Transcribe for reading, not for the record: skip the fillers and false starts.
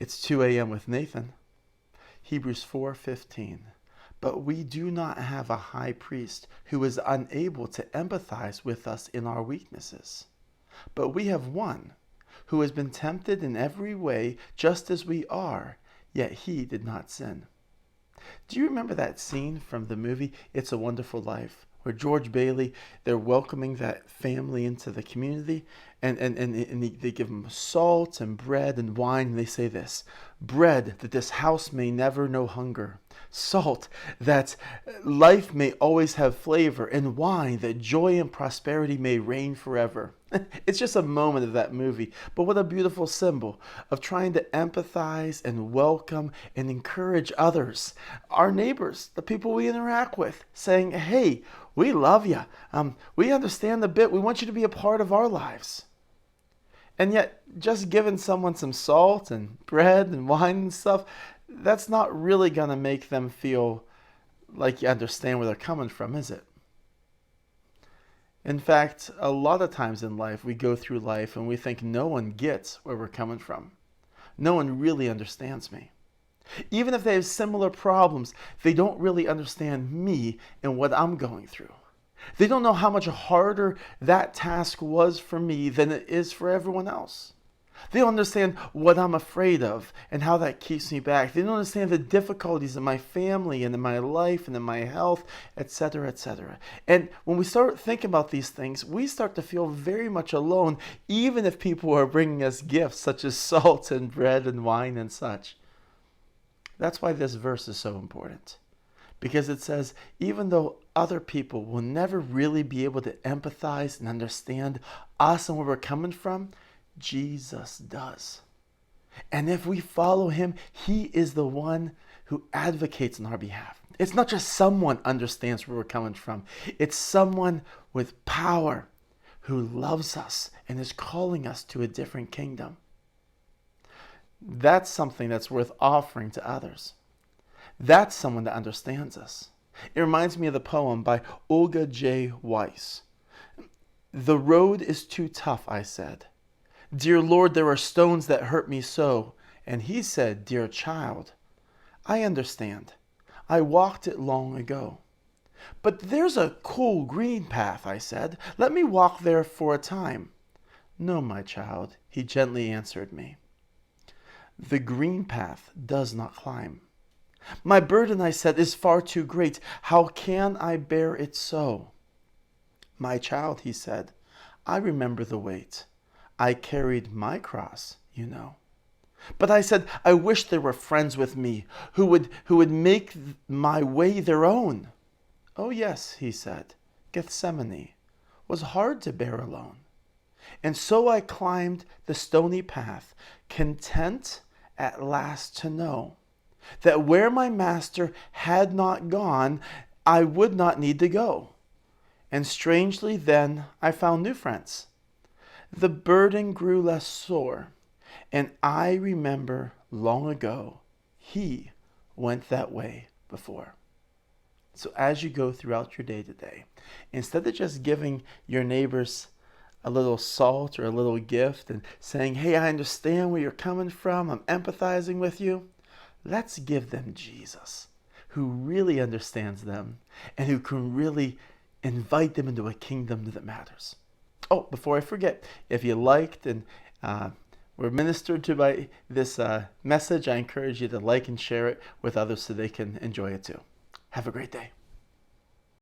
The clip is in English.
It's 2 a.m. with Nathan. Hebrews 4:15. But we do not have a high priest who is unable to empathize with us in our weaknesses. But we have one who has been tempted in every way just as we are, yet he did not sin. Do you remember that scene from the movie It's a Wonderful Life, where George Bailey, they're welcoming that family into the community, and they give them salt and bread and wine, and they say this: bread that this house may never know hunger, salt that life may always have flavor, and wine that joy and prosperity may reign forever. It's just a moment of that movie, but what a beautiful symbol of trying to empathize and welcome and encourage others, our neighbors, the people we interact with, saying, hey, we love you. We understand the bit. We want you to be a part of our lives. And yet, just giving someone some salt and bread and wine and stuff, that's not really going to make them feel like you understand where they're coming from, is it? In fact, a lot of times in life, we go through life and we think no one gets where we're coming from. No one really understands me. Even if they have similar problems, they don't really understand me and what I'm going through. They don't know how much harder that task was for me than it is for everyone else. They don't understand what I'm afraid of and how that keeps me back. They don't understand the difficulties in my family and in my life and in my health, etc., etc. And when we start thinking about these things, we start to feel very much alone, even if people are bringing us gifts such as salt and bread and wine and such. That's why this verse is so important. Because it says, even though other people will never really be able to empathize and understand us and where we're coming from, Jesus does. And if we follow him, he is the one who advocates on our behalf. It's not just someone understands where we're coming from. It's someone with power who loves us and is calling us to a different kingdom. That's something that's worth offering to others. That's someone that understands us. It reminds me of the poem by Olga J. Weiss. The road is too tough, I said. Dear Lord, there are stones that hurt me so. And he said, dear child, I understand. I walked it long ago. But there's a cool green path, I said. Let me walk there for a time. No, my child, he gently answered me. The green path does not climb. My burden, I said, is far too great. How can I bear it so? My child, he said, I remember the weight. I carried my cross, you know. But I said, I wish there were friends with me who would make my way their own. Oh yes, he said, Gethsemane was hard to bear alone. And so I climbed the stony path, content at last to know that where my master had not gone, I would not need to go. And strangely then I found new friends. The burden grew less sore, and I remember long ago, he went that way before. So as you go throughout your day today, instead of just giving your neighbors a little salt or a little gift and saying, hey, I understand where you're coming from, I'm empathizing with you, let's give them Jesus, who really understands them and who can really invite them into a kingdom that matters. Oh, before I forget, if you liked and were ministered to by this message, I encourage you to like and share it with others so they can enjoy it too. Have a great day.